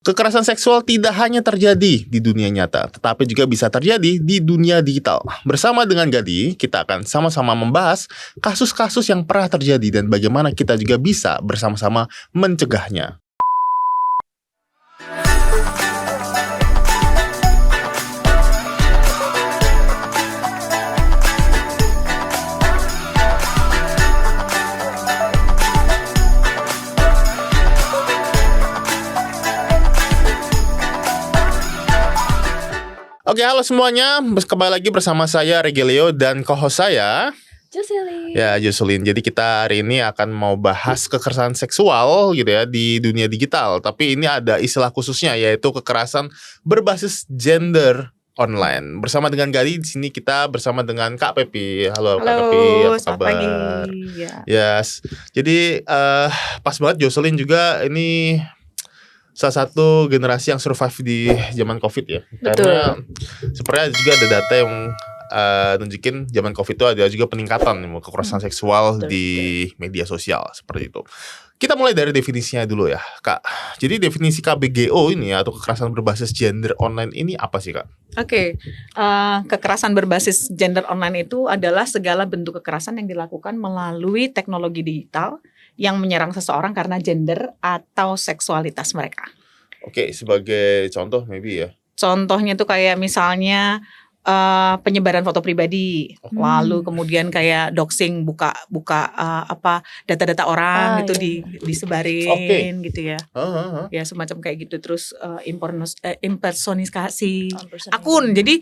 Kekerasan seksual tidak hanya terjadi di dunia nyata, tetapi juga bisa terjadi di dunia digital. Bersama dengan Gadi, kita akan sama-sama membahas kasus-kasus yang pernah terjadi dan bagaimana kita juga bisa bersama-sama mencegahnya. Oke, halo semuanya. Kembali lagi bersama saya Regelio dan co-host saya Jocelyn. Ya, Jocelyn. Jadi kita hari ini akan mau bahas kekerasan seksual gitu ya di dunia digital. Tapi ini ada istilah khususnya, yaitu kekerasan berbasis gender online. Bersama dengan Gadi di sini kita bersama dengan Kak Pepi. Halo Kak Pepi, apa kabar? Pagi. Ya. Yes. Jadi pas banget Jocelyn juga ini salah satu generasi yang survive di zaman COVID ya. Betul. Karena sebenarnya juga ada data yang nunjukin zaman COVID itu ada juga peningkatan kekerasan seksual di media sosial seperti itu. Kita mulai dari definisinya dulu ya, Kak. Jadi definisi KBGO ini atau kekerasan berbasis gender online ini apa sih, Kak? Oke. Kekerasan berbasis gender online itu adalah segala bentuk kekerasan yang dilakukan melalui teknologi digital yang menyerang seseorang karena gender atau seksualitas mereka. Oke, sebagai contoh maybe ya. Contohnya tuh kayak misalnya penyebaran foto pribadi, lalu kemudian kayak doxing, buka data-data orang gitu disebarin gitu ya. Ya semacam kayak gitu. Terus impersonisasi akun. Jadi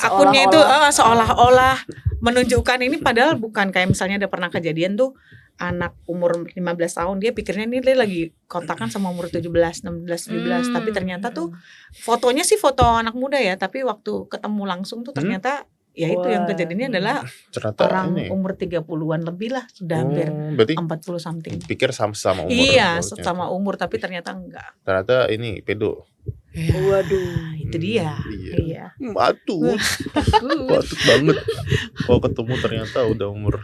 akunnya itu seolah-olah menunjukkan ini padahal bukan. Kayak misalnya ada pernah kejadian tuh anak umur 15 tahun dia pikirnya ini dia lagi kontakan sama umur 17, 16, 17 tapi ternyata tuh fotonya sih foto anak muda ya, tapi waktu ketemu langsung tuh ternyata ya itu yang kejadiannya adalah ternyata orang umur 30-an lebih lah, sudah hampir 40 something. Pikir sama umur. Iya, sama umur tapi ternyata enggak. Ternyata ini pedo. Waduh, itu dia. Iya. Batuk banget. Kalau ketemu ternyata udah umur.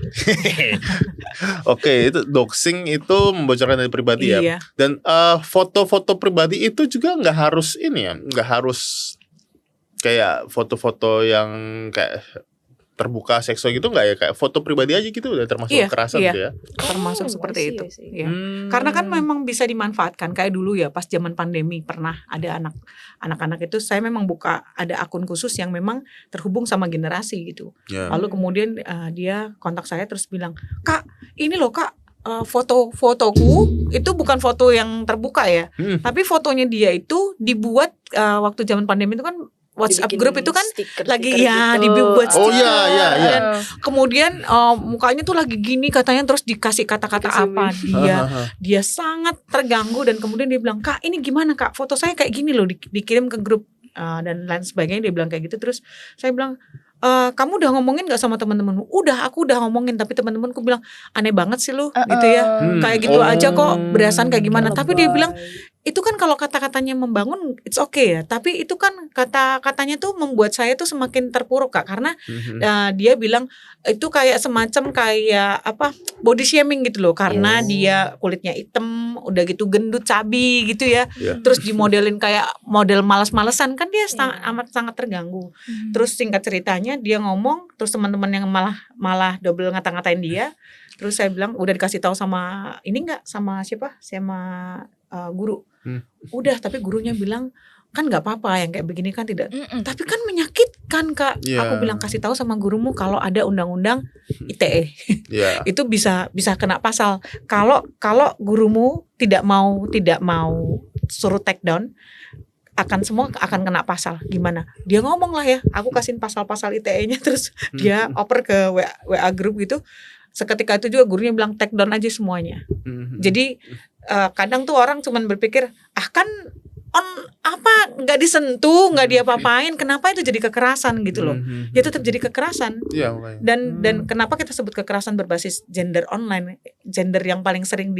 Oke, itu doxing itu membocorkan dari pribadi ya. Dan foto-foto pribadi itu juga nggak harus ini ya, nggak harus kayak foto-foto yang kayak terbuka seksual gitu nggak ya, kayak foto pribadi aja gitu udah termasuk kekerasan gitu ya. Termasuk seperti itu. Iya. Karena kan memang bisa dimanfaatkan kayak dulu ya pas zaman pandemi pernah ada anak-anak itu saya memang buka ada akun khusus yang memang terhubung sama generasi gitu. Lalu kemudian dia kontak saya terus bilang, "Kak, ini loh Kak, fotoku itu bukan foto yang terbuka ya. Tapi fotonya dia itu dibuat waktu zaman pandemi itu kan WhatsApp grup itu kan lagi ya dibuat stiker. Dan kemudian mukanya tuh lagi gini katanya terus dikasih kata-kata apa dia sangat terganggu dan kemudian dia bilang, "Kak, ini gimana Kak? Foto saya kayak gini loh dikirim ke grup dan lain sebagainya." Dia bilang kayak gitu. Terus saya bilang, "Kamu udah ngomongin gak sama teman-temanmu?" Aku udah ngomongin, tapi teman-temanku bilang, "Aneh banget sih lu," gitu ya. Kayak gitu aja kok berasan kayak gimana. Tapi dia bilang itu kan kalau kata-katanya membangun it's okay ya, tapi itu kan kata-katanya tuh membuat saya tuh semakin terpuruk Kak, karena dia bilang itu kayak semacam kayak body shaming gitu loh, karena dia kulitnya hitam, udah gitu gendut, cabi gitu ya. Terus dimodelin kayak model malas-malesan kan dia amat sangat terganggu. Terus singkat ceritanya dia ngomong, terus teman-teman yang malah double ngata-ngatain dia. Terus saya bilang udah dikasih tahu sama ini enggak, sama siapa? Sama guru. Udah, tapi gurunya bilang kan nggak apa-apa yang kayak begini kan tidak. Tapi kan menyakitkan Kak. Aku bilang kasih tahu sama gurumu kalau ada undang-undang ITE. Itu bisa kena pasal. Kalau gurumu tidak mau suruh take down, semua akan kena pasal. Gimana? Dia ngomong lah ya, aku kasihin pasal-pasal ITE-nya. Terus dia oper ke WA grup gitu. Seketika itu juga gurunya bilang take down aja semuanya. Jadi kadang tuh orang cuman berpikir kan nggak disentuh, nggak diapa-apain, kenapa itu jadi kekerasan gitu loh. Ya tetap jadi kekerasan. Dan kenapa kita sebut kekerasan berbasis gender online? Gender yang paling sering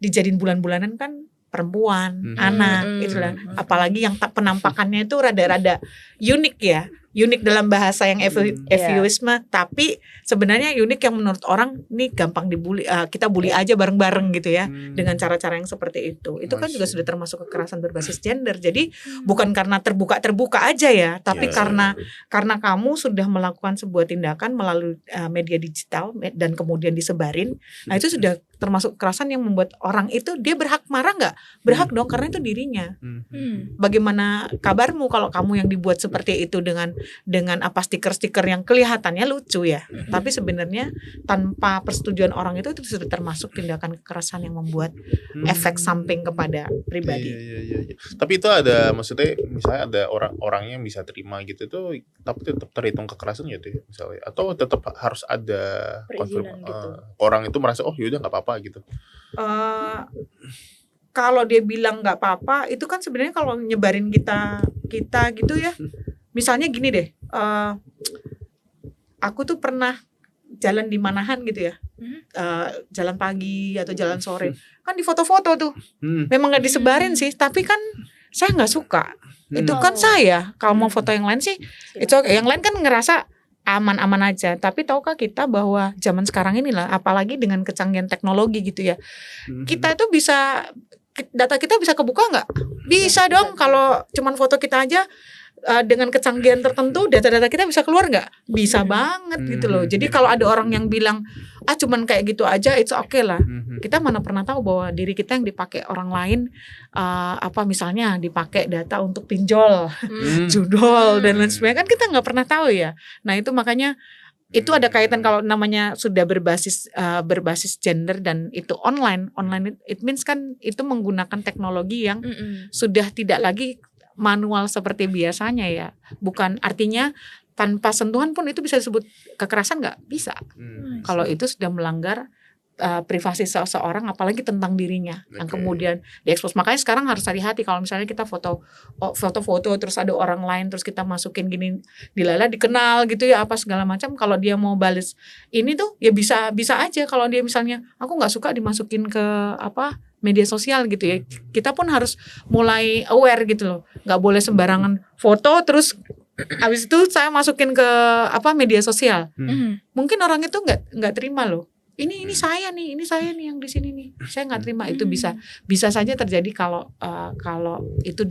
dijadiin bulan-bulanan kan perempuan, anak, itulah. Apalagi yang penampakannya itu rada-rada unik ya. unik dalam bahasa yang eufemisme, tapi sebenarnya unik yang menurut orang nih gampang dibully, kita bully aja bareng-bareng gitu ya, dengan cara-cara yang seperti itu. Itu kan juga sudah termasuk kekerasan berbasis gender. Jadi bukan karena terbuka aja ya, tapi karena kamu sudah melakukan sebuah tindakan melalui media digital dan kemudian disebarin, nah itu sudah termasuk kekerasan yang membuat orang itu dia berhak marah nggak? Berhak dong, karena itu dirinya. Bagaimana kabarmu kalau kamu yang dibuat seperti itu dengan apa stiker-stiker yang kelihatannya lucu ya, tapi sebenarnya tanpa persetujuan orang itu sudah termasuk tindakan kekerasan yang membuat efek samping kepada pribadi. Iya. Tapi itu ada, maksudnya misalnya ada orang-orang yang bisa terima gitu tuh, tapi tetap terhitung kekerasan gitu ya misalnya, atau tetap harus ada perizinan gitu. Orang itu merasa oh yaudah nggak apa-apa gitu. Kalau dia bilang nggak apa-apa, itu kan sebenarnya kalau nyebarin kita gitu ya. Misalnya gini deh, aku tuh pernah jalan di Manahan gitu ya, jalan pagi atau jalan sore, kan di foto-foto tuh, memang nggak disebarin sih, tapi kan saya nggak suka. Itu kan saya, kalau mau foto yang lain sih, itu yang lain kan ngerasa aman-aman aja. Tapi tahukah kita bahwa zaman sekarang inilah, apalagi dengan kecanggihan teknologi gitu ya, kita itu bisa, data kita bisa kebuka nggak? Bisa dong, kalau cuman foto kita aja. Dengan kecanggihan tertentu data-data kita bisa keluar nggak? Bisa banget gitu loh. Jadi kalau ada orang yang bilang cuman kayak gitu aja, it's okay lah. Kita mana pernah tahu bahwa diri kita yang dipakai orang lain, misalnya dipakai data untuk pinjol, judol dan lain sebagainya, kan kita nggak pernah tahu ya. Nah itu makanya itu ada kaitan kalau namanya sudah berbasis gender dan itu online it means kan itu menggunakan teknologi yang sudah tidak lagi manual seperti biasanya ya. Bukan artinya tanpa sentuhan pun itu bisa disebut kekerasan, nggak bisa. Kalau itu sudah melanggar privasi seseorang, apalagi tentang dirinya yang kemudian diekspos. Makanya sekarang harus hati-hati kalau misalnya kita foto terus ada orang lain terus kita masukin gini, dilala dikenal gitu ya apa segala macam. Kalau dia mau balas ini tuh ya bisa aja. Kalau dia misalnya aku nggak suka dimasukin ke media sosial gitu ya, kita pun harus mulai aware gitu loh, nggak boleh sembarangan foto terus habis itu saya masukin ke media sosial. Mungkin orang itu nggak terima loh. Ini saya nih yang di sini nih, saya nggak terima. Itu bisa saja terjadi kalau itu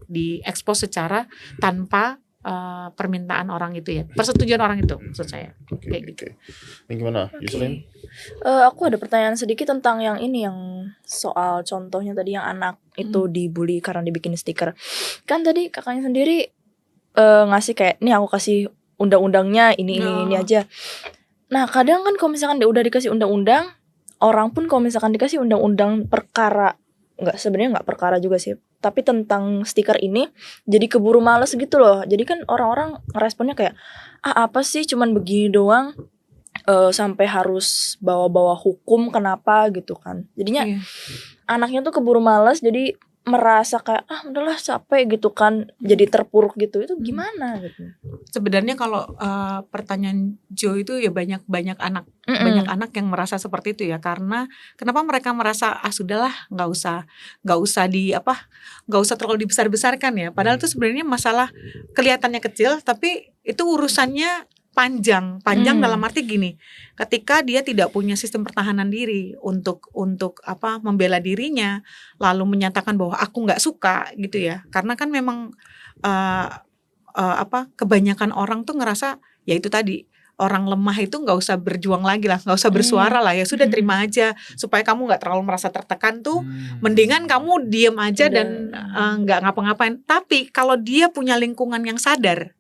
diekspos secara tanpa permintaan orang itu ya, persetujuan orang itu maksud saya. Kayak gitu. Ini gimana, Yuslin? Aku ada pertanyaan sedikit tentang yang ini, yang soal contohnya tadi yang anak itu dibully karena dibikin stiker. Kan tadi kakaknya sendiri ngasih kayak, nih aku kasih undang-undangnya ini aja. Nah kadang kan kalau misalkan udah dikasih undang-undang, orang pun kalau misalkan dikasih undang-undang perkara, sebenarnya nggak perkara juga sih, tapi tentang stiker ini jadi keburu males gitu loh. Jadi kan orang-orang responnya kayak apa sih cuman begini doang, sampai harus bawa-bawa hukum kenapa gitu kan. Jadinya anaknya tuh keburu males, jadi merasa kayak udahlah capek gitu kan, jadi terpuruk gitu. Itu gimana gitu? Sebenarnya kalau pertanyaan Joe itu ya banyak anak yang merasa seperti itu ya, karena kenapa mereka merasa sudahlah nggak usah terlalu dibesar-besarkan ya, padahal itu sebenarnya masalah kelihatannya kecil tapi itu urusannya panjang dalam arti gini, ketika dia tidak punya sistem pertahanan diri untuk membela dirinya, lalu menyatakan bahwa aku nggak suka gitu ya, karena kan memang kebanyakan orang tuh ngerasa ya itu tadi, orang lemah itu nggak usah berjuang lagi lah, nggak usah bersuara lah ya, sudah terima aja supaya kamu nggak terlalu merasa tertekan tuh, mendingan kamu diem aja dan nggak ngapa-ngapain. Tapi kalau dia punya lingkungan yang sadar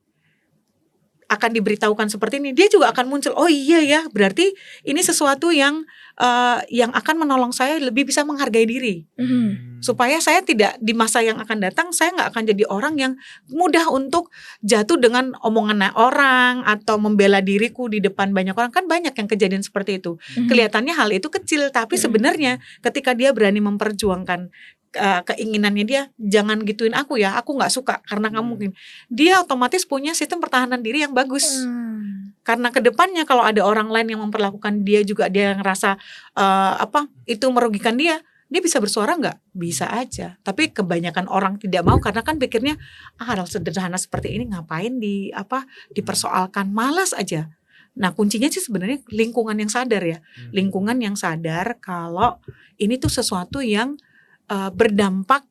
akan diberitahukan seperti ini, dia juga akan muncul, oh iya ya, berarti ini sesuatu yang akan menolong saya lebih bisa menghargai diri, supaya saya tidak di masa yang akan datang, saya nggak akan jadi orang yang mudah untuk jatuh dengan omongan orang atau membela diriku di depan banyak orang. Kan banyak yang kejadian seperti itu. Kelihatannya hal itu kecil, tapi sebenarnya ketika dia berani memperjuangkan keinginannya dia, jangan gituin aku ya, aku nggak suka karena kamu, dia otomatis punya sistem pertahanan diri yang bagus. Karena kedepannya kalau ada orang lain yang memperlakukan dia juga, dia ngerasa itu merugikan dia dia bisa bersuara nggak? Bisa aja. Tapi kebanyakan orang tidak mau karena kan pikirnya hal sederhana seperti ini ngapain dipersoalkan, malas aja. Nah kuncinya sih sebenarnya lingkungan yang sadar ya, lingkungan yang sadar kalau ini tuh sesuatu yang berdampak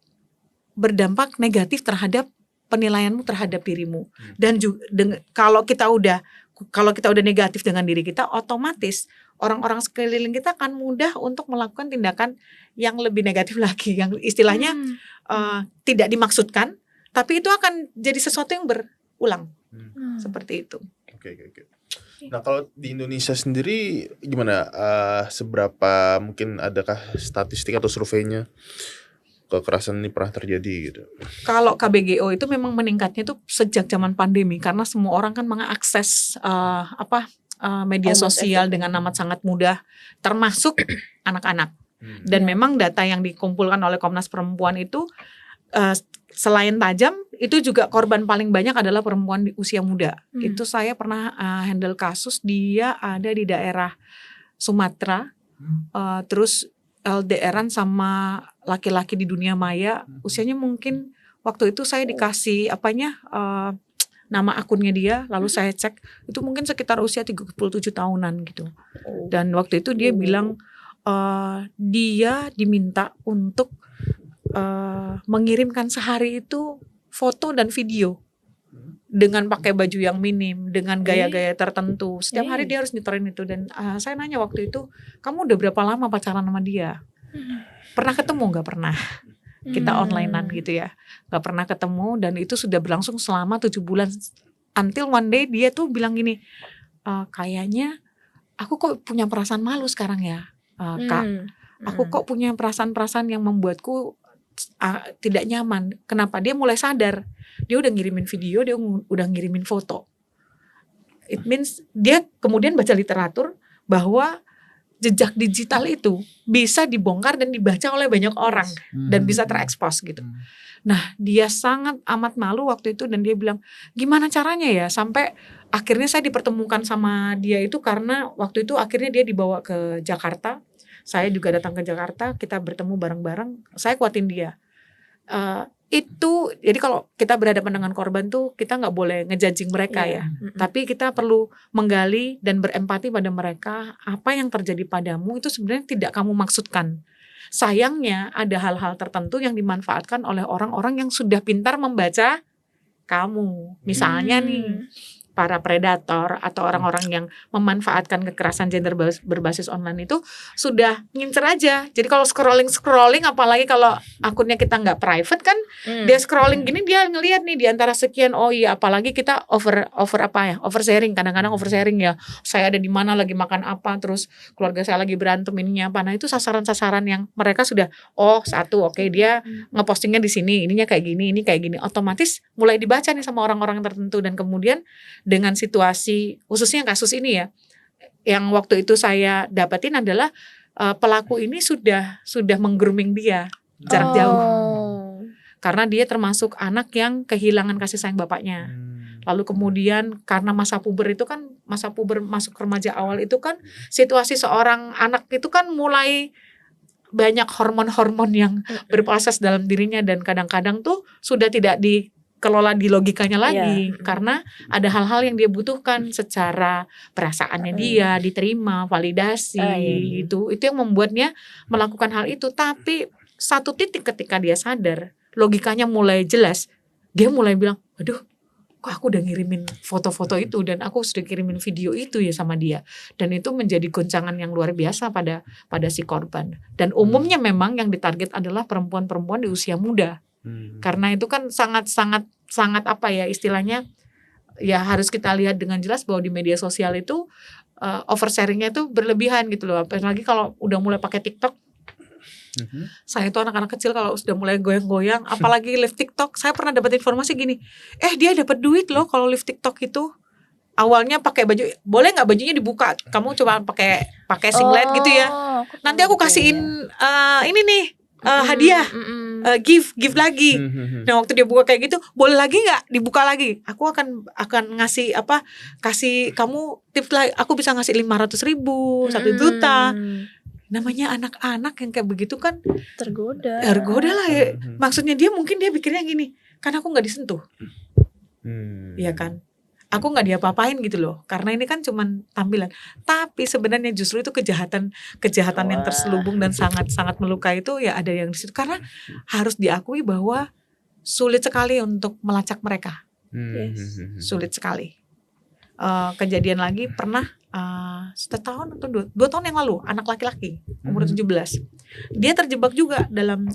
negatif terhadap penilaianmu terhadap dirimu. Dan juga kalau kita udah negatif dengan diri kita, otomatis orang-orang sekeliling kita akan mudah untuk melakukan tindakan yang lebih negatif lagi, yang istilahnya tidak dimaksudkan, tapi itu akan jadi sesuatu yang berulang. Seperti itu. Oke. Nah kalau di Indonesia sendiri gimana? Seberapa mungkin adakah statistik atau surveinya kekerasan ini pernah terjadi gitu? Kalau KBGO itu memang meningkatnya tuh sejak zaman pandemi karena semua orang kan mengakses media sosial dengan amat sangat mudah, termasuk anak-anak. Dan memang data yang dikumpulkan oleh Komnas Perempuan itu selain tajam, itu juga korban paling banyak adalah perempuan di usia muda. Itu saya pernah handle kasus, dia ada di daerah Sumatera, terus LDRan sama laki-laki di dunia maya, usianya mungkin waktu itu saya dikasih nama akunnya dia, lalu saya cek itu mungkin sekitar usia 37 tahunan gitu. Dan waktu itu dia bilang dia diminta untuk mengirimkan sehari itu foto dan video dengan pakai baju yang minim, dengan gaya-gaya tertentu. Setiap hari dia harus nyetorin itu. Dan saya nanya waktu itu, kamu udah berapa lama pacaran sama dia? Pernah ketemu? Gak pernah. Kita onlinean gitu ya, gak pernah ketemu. Dan itu sudah berlangsung selama 7 bulan. Until one day dia tuh bilang gini, kayaknya aku kok punya perasaan malu sekarang ya, Kak. Aku kok punya perasaan-perasaan yang membuatku tidak nyaman. Kenapa? Dia mulai sadar. Dia udah ngirimin video, dia udah ngirimin foto. It means dia kemudian baca literatur bahwa jejak digital itu bisa dibongkar dan dibaca oleh banyak orang dan bisa terekspos gitu. Nah, dia sangat amat malu waktu itu dan dia bilang, gimana caranya ya sampai akhirnya saya dipertemukan sama dia itu karena waktu itu akhirnya dia dibawa ke Jakarta. Saya juga datang ke Jakarta, kita bertemu bareng-bareng. Saya kuatin dia. Itu jadi kalau kita berhadapan dengan korban tuh kita nggak boleh ngejudging mereka ya, tapi kita perlu menggali dan berempati pada mereka. Apa yang terjadi padamu itu sebenarnya tidak kamu maksudkan. Sayangnya ada hal-hal tertentu yang dimanfaatkan oleh orang-orang yang sudah pintar membaca kamu. Misalnya nih para predator atau orang-orang yang memanfaatkan kekerasan gender berbasis online itu sudah ngincer aja. Jadi kalau scrolling apalagi kalau akunnya kita nggak private kan, dia scrolling gini dia ngelihat nih di antara sekian, oh iya apalagi kita oversharing, kadang-kadang oversharing ya. Saya ada di mana lagi makan apa, terus keluarga saya lagi berantem ininya apa. Nah itu sasaran-sasaran yang mereka sudah oke, dia ngepostingnya di sini, ininya kayak gini, ini kayak gini. Otomatis mulai dibaca nih sama orang-orang tertentu dan kemudian dengan situasi khususnya kasus ini ya, yang waktu itu saya dapatin adalah pelaku ini sudah meng-grooming dia jarak jauh, karena dia termasuk anak yang kehilangan kasih sayang bapaknya. Lalu kemudian karena masa puber itu kan, masa puber masuk remaja awal itu kan situasi seorang anak itu kan mulai banyak hormon-hormon yang berproses dalam dirinya dan kadang-kadang tuh sudah tidak dikelola di logikanya lagi karena ada hal-hal yang dia butuhkan secara perasaannya dia diterima, validasi itu yang membuatnya melakukan hal itu. Tapi satu titik ketika dia sadar, logikanya mulai jelas, dia mulai bilang, aduh kok aku udah ngirimin foto-foto itu dan aku sudah kirimin video itu ya sama dia, dan itu menjadi goncangan yang luar biasa pada si korban. Dan umumnya memang yang ditarget adalah perempuan-perempuan di usia muda. Karena itu kan sangat apa ya istilahnya ya, harus kita lihat dengan jelas bahwa di media sosial itu oversharingnya itu berlebihan gitu loh. Apalagi kalau udah mulai pakai TikTok. Saya itu anak-anak kecil kalau sudah mulai goyang-goyang, apalagi live TikTok, saya pernah dapat informasi gini, dia dapat duit loh kalau live TikTok itu. Awalnya pakai baju, boleh nggak bajunya dibuka, kamu coba pakai singlet gitu ya. Nanti aku kasihin ini nih hadiah, give lagi. Nah waktu dia buka kayak gitu, boleh lagi nggak dibuka lagi? Aku akan ngasih kasih kamu tips lah. Aku bisa ngasih 500.000, 1 juta. namanya anak-anak yang kayak begitu kan Tergoda lah ya. Maksudnya dia mungkin dia pikirnya gini, kan aku nggak disentuh, ya kan, aku nggak diapa-apain gitu loh, karena ini kan cuman tampilan. Tapi sebenarnya justru itu kejahatan yang terselubung dan sangat melukai itu ya ada yang di situ, karena harus diakui bahwa sulit sekali untuk melacak mereka. Sulit sekali. Kejadian lagi pernah setahun atau 2 tahun yang lalu, anak laki-laki umur 17, dia terjebak juga dalam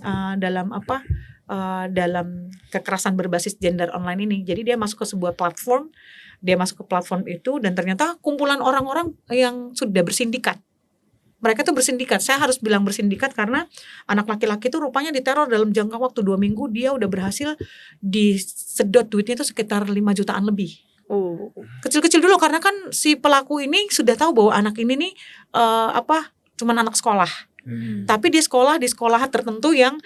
dalam kekerasan berbasis gender online ini. Jadi dia masuk ke sebuah platform, itu dan ternyata kumpulan orang-orang yang sudah bersindikat. Mereka tuh bersindikat. Saya harus bilang bersindikat karena anak laki-laki itu rupanya diteror dalam jangka waktu 2 minggu. Dia udah berhasil disedot duitnya itu sekitar 5 jutaan lebih. Kecil-kecil dulu, karena kan si pelaku ini sudah tahu bahwa anak ini nih cuman anak sekolah. Tapi di sekolah tertentu yang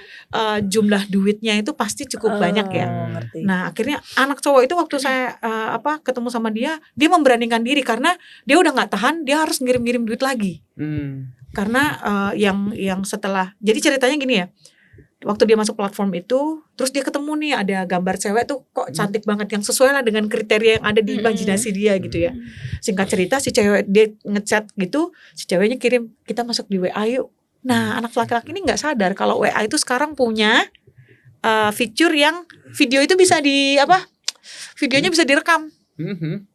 jumlah duitnya itu pasti cukup banyak ya. Nah akhirnya anak cowok itu waktu saya ketemu sama dia memberanikan diri karena dia udah nggak tahan, dia harus ngirim duit lagi. Karena yang setelah, jadi ceritanya gini ya, waktu dia masuk platform itu, terus dia ketemu nih ada gambar cewek tuh kok cantik banget, yang sesuai lah dengan kriteria yang ada di imajinasi dia gitu ya. Singkat cerita si cewek dia ngechat gitu, si ceweknya kirim, kita masuk di WA yuk. Nah anak laki-laki ini nggak sadar kalau WA itu sekarang punya fitur yang video itu bisa videonya bisa direkam.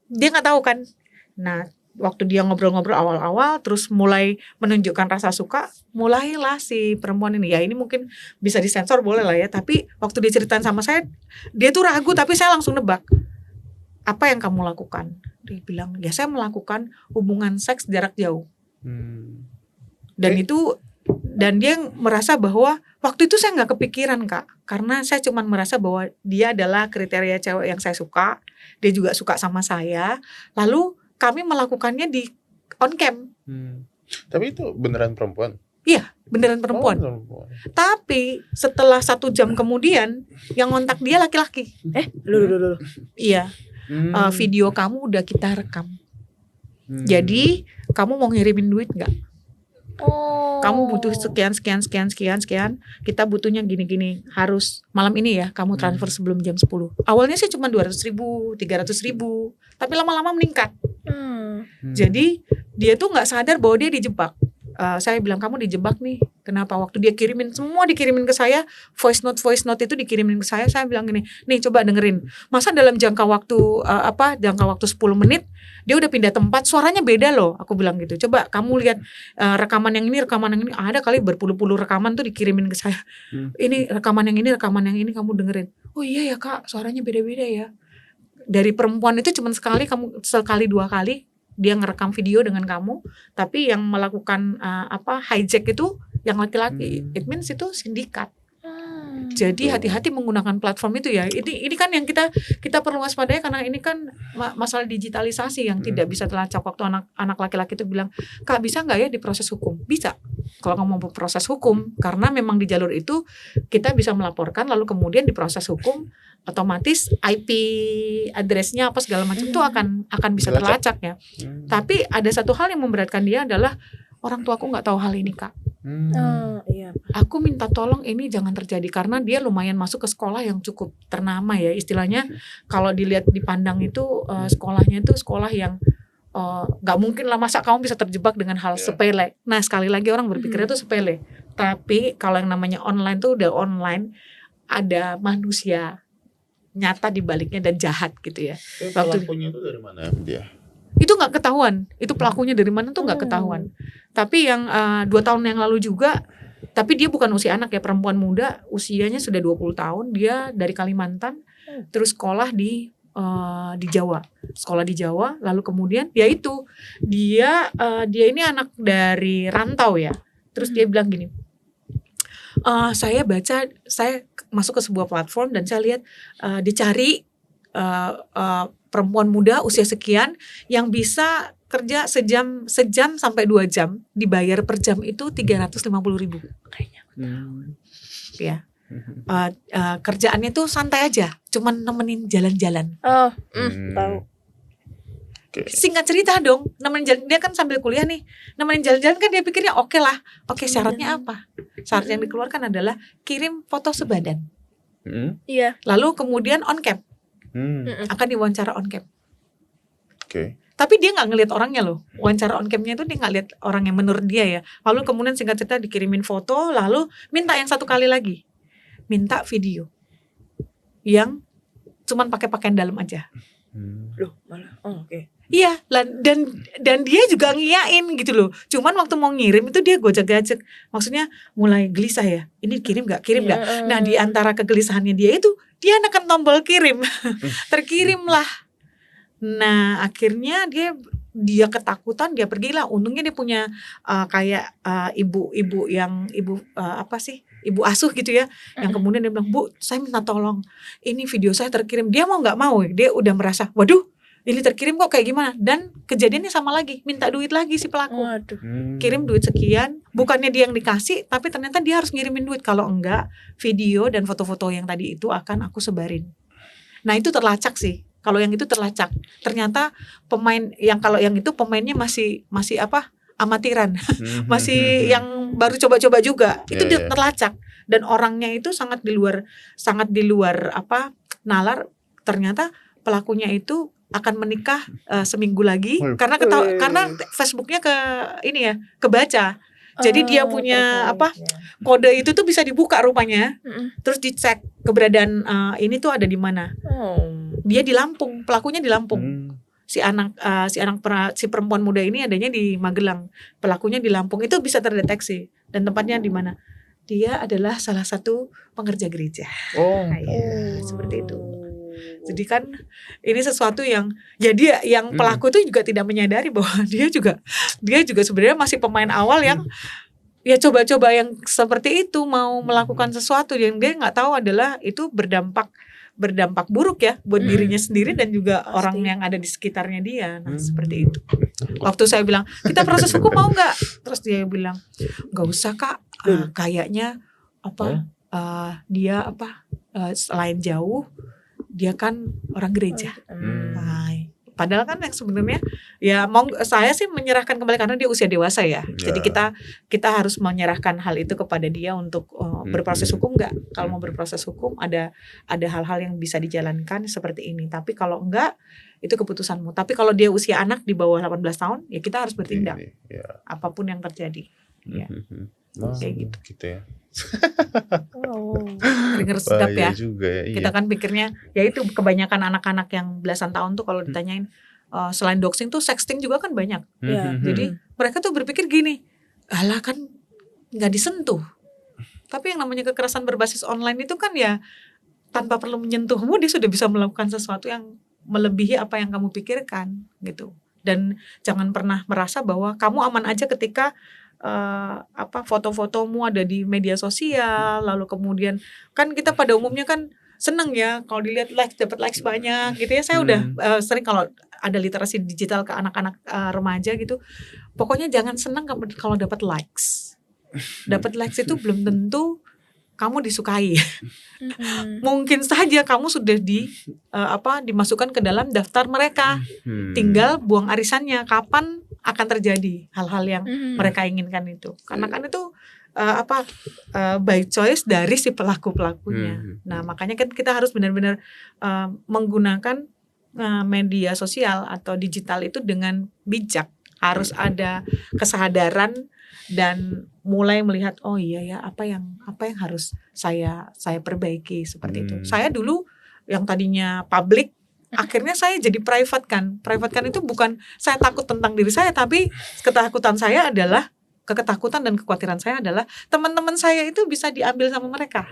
Dia nggak tahu kan. Nah waktu dia ngobrol-ngobrol awal-awal terus mulai menunjukkan rasa suka, mulailah si perempuan ini, ya ini mungkin bisa disensor boleh lah ya, tapi waktu dia ceritain sama saya, dia tuh ragu, tapi saya langsung nebak, apa yang kamu lakukan? Dia bilang, ya saya melakukan hubungan seks jarak jauh. Dan dia merasa bahwa waktu itu saya gak kepikiran Kak, karena saya cuma merasa bahwa dia adalah kriteria cewek yang saya suka, dia juga suka sama saya, lalu kami melakukannya di on cam. Tapi itu beneran perempuan? Iya, beneran perempuan. Tapi setelah 1 jam kemudian yang ngontak dia laki-laki. Lu. Iya. Video kamu udah kita rekam. Jadi kamu mau ngirimin duit nggak? Kamu butuh sekian. Kita butuhnya gini. Harus malam ini ya. Kamu transfer sebelum jam 10. Awalnya sih cuma 200.000, 300.000, tapi lama-lama meningkat. Jadi dia tuh nggak sadar bahwa dia dijebak. Saya bilang, kamu dijebak nih. Kenapa? Waktu dia dikirimin ke saya, voice note itu dikirimin ke saya. Saya bilang gini, nih coba dengerin. Masa dalam jangka waktu 10 menit dia udah pindah tempat, suaranya beda loh. Aku bilang gitu. Coba kamu lihat rekaman yang ini, ada kali berpuluh-puluh rekaman tuh dikirimin ke saya. Ini rekaman yang ini kamu dengerin. Oh iya ya Kak, suaranya beda-beda ya. Dari perempuan itu cuma sekali 2 kali dia ngerekam video dengan kamu, tapi yang melakukan hijack itu yang laki-laki. It means itu sindikat. Jadi hati-hati menggunakan platform itu ya. Ini kan yang kita perlu waspadai, karena ini kan masalah digitalisasi yang tidak bisa terlacak. Waktu anak laki-laki itu bilang, Kak bisa nggak ya diproses hukum? Bisa. Kalau kamu mau proses hukum, karena memang di jalur itu kita bisa melaporkan, lalu kemudian diproses hukum, otomatis IP address-nya apa segala macam itu akan bisa terlacak ya. Tapi ada satu hal yang memberatkan dia adalah, orang tuaku nggak tahu hal ini Kak. Iya. Aku minta tolong ini jangan terjadi, karena dia lumayan masuk ke sekolah yang cukup ternama ya, istilahnya kalau dilihat dipandang itu sekolahnya itu sekolah yang nggak mungkin lah, masa kamu bisa terjebak dengan hal sepele. Nah sekali lagi orang berpikirnya itu sepele, tapi kalau yang namanya online tuh udah online, ada manusia nyata di baliknya dan jahat gitu ya. Pelakunya itu dari mana dia? Itu nggak ketahuan, itu pelakunya dari mana tuh nggak ketahuan. Tapi yang 2 tahun yang lalu juga, tapi dia bukan usia anak ya, perempuan muda, usianya sudah 20 tahun, dia dari Kalimantan, terus sekolah di Jawa, lalu kemudian dia ini anak dari rantau ya, terus dia bilang gini, saya masuk ke sebuah platform dan saya lihat dicari perempuan muda usia sekian yang bisa kerja sejam sampai 2 jam, dibayar per jam itu 350.000 kayaknya. Ya. Kerjaannya tuh santai aja, cuman nemenin jalan-jalan. Tahu. Singkat cerita dong, nemenin jalan, dia kan sambil kuliah nih, nemenin jalan-jalan kan dia pikirnya oke lah. Oke, syaratnya apa? Syarat yang dikeluarkan adalah kirim foto sebadan. Iya. Lalu kemudian on cam, akan diwawancara on cam. Oke. Tapi dia nggak ngelihat orangnya loh, wawancara on camnya itu dia nggak lihat orangnya menurut dia ya. Lalu kemudian singkat cerita dikirimin foto, lalu minta yang satu kali lagi, minta video yang cuman pakai pakaian dalam aja. Loh, malah. Oke. Iya, dan dia juga ngiyain gitu loh. Cuman waktu mau ngirim itu dia gojek-gajek. Maksudnya mulai gelisah ya. Ini kirim nggak? Kirim nggak? Nah, di antara kegelisahannya dia itu, dia nekan tombol kirim. Terkirim lah. Nah, akhirnya dia ketakutan, dia pergilah. Untungnya dia punya kayak ibu yang ibu asuh gitu ya, yang kemudian dia bilang, "Bu, saya minta tolong, ini video saya terkirim." Dia mau nggak mau, dia udah merasa, waduh, ini terkirim kok kayak gimana? Dan kejadiannya sama lagi, minta duit lagi si pelaku. Kirim duit sekian, bukannya dia yang dikasih, tapi ternyata dia harus ngirimin duit. Kalau enggak, video dan foto-foto yang tadi itu akan aku sebarin. Nah, itu terlacak sih. Kalau yang itu terlacak, ternyata kalau yang itu pemainnya masih amatiran, masih yang baru coba-coba juga, itu terlacak. Dan orangnya itu sangat di luar nalar. Ternyata pelakunya itu akan menikah seminggu lagi karena Facebooknya kebaca. Jadi dia punya kode itu tuh bisa dibuka rupanya, terus dicek keberadaan ini tuh ada di mana. Dia di Lampung, pelakunya di Lampung. Si perempuan muda ini adanya di Magelang, pelakunya di Lampung, itu bisa terdeteksi. Dan tempatnya di mana? Dia adalah salah satu pengerja gereja. Seperti itu. Jadi kan ini sesuatu yang pelaku itu juga tidak menyadari bahwa dia juga sebenarnya masih pemain awal yang ya coba-coba yang seperti itu, mau melakukan sesuatu yang dia nggak tahu adalah itu berdampak buruk ya buat dirinya sendiri dan juga orang yang ada di sekitarnya dia. Nah, seperti itu. Waktu saya bilang, "Kita proses hukum mau nggak?" Terus dia bilang, "Nggak usah, Kak. Kayaknya dia selain jauh, dia kan orang gereja." Padahal kan yang sebenarnya ya saya sih menyerahkan kembali karena dia usia dewasa ya. Jadi kita harus menyerahkan hal itu kepada dia untuk berproses hukum enggak. Kalau mau berproses hukum ada hal-hal yang bisa dijalankan seperti ini. Tapi kalau enggak itu keputusanmu. Tapi kalau dia usia anak di bawah 18 tahun ya kita harus bertindak. Apapun yang terjadi. Ya. Kayak gitu ya. Dengar sedap ya. Juga ya. Kita kan pikirnya ya itu kebanyakan anak-anak yang belasan tahun tuh kalau ditanyain selain doxing tuh sexting juga kan banyak. Jadi mereka tuh berpikir gini, alah kan nggak disentuh. Tapi yang namanya kekerasan berbasis online itu kan ya tanpa perlu menyentuhmu dia sudah bisa melakukan sesuatu yang melebihi apa yang kamu pikirkan gitu. Dan jangan pernah merasa bahwa kamu aman aja ketika foto-fotomu ada di media sosial, lalu kemudian kan kita pada umumnya kan seneng ya kalau dilihat dapat likes banyak gitu ya. Saya udah sering kalau ada literasi digital ke anak-anak remaja gitu, pokoknya jangan senang kalau dapat likes. Dapat likes itu belum tentu kamu disukai. Mungkin saja kamu sudah dimasukkan ke dalam daftar mereka. Tinggal buang arisannya kapan akan terjadi hal-hal yang mereka inginkan itu. Karena kan itu by choice dari si pelakunya. Nah, makanya kan kita harus benar-benar menggunakan media sosial atau digital itu dengan bijak. Harus ada kesadaran dan mulai melihat oh iya ya apa yang harus saya perbaiki seperti itu. Saya dulu yang tadinya public akhirnya saya jadi private kan. Private kan itu bukan saya takut tentang diri saya, tapi ketakutan saya adalah ketakutan dan kekhawatiran saya adalah teman-teman saya itu bisa diambil sama mereka.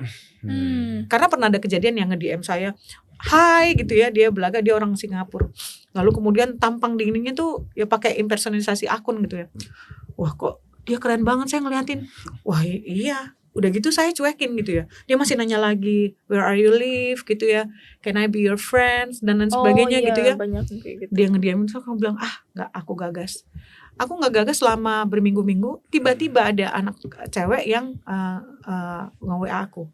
Karena pernah ada kejadian yang nge-DM saya, "Hai," gitu ya, dia belaga, dia orang Singapura. Lalu kemudian tampang di ininya tuh ya pakai impersonasi akun gitu ya. Wah, kok dia keren banget, saya ngeliatin. Wah, iya. Udah gitu saya cuekin gitu ya. Dia masih nanya lagi, "Where are you live?" gitu ya. "Can I be your friends?" dan lain sebagainya gitu ya. Gitu. Dia ngediamin, so aku bilang, "Enggak, aku gagas." Aku nggak gagas selama berminggu-minggu. Tiba-tiba ada anak cewek yang nge-WA aku,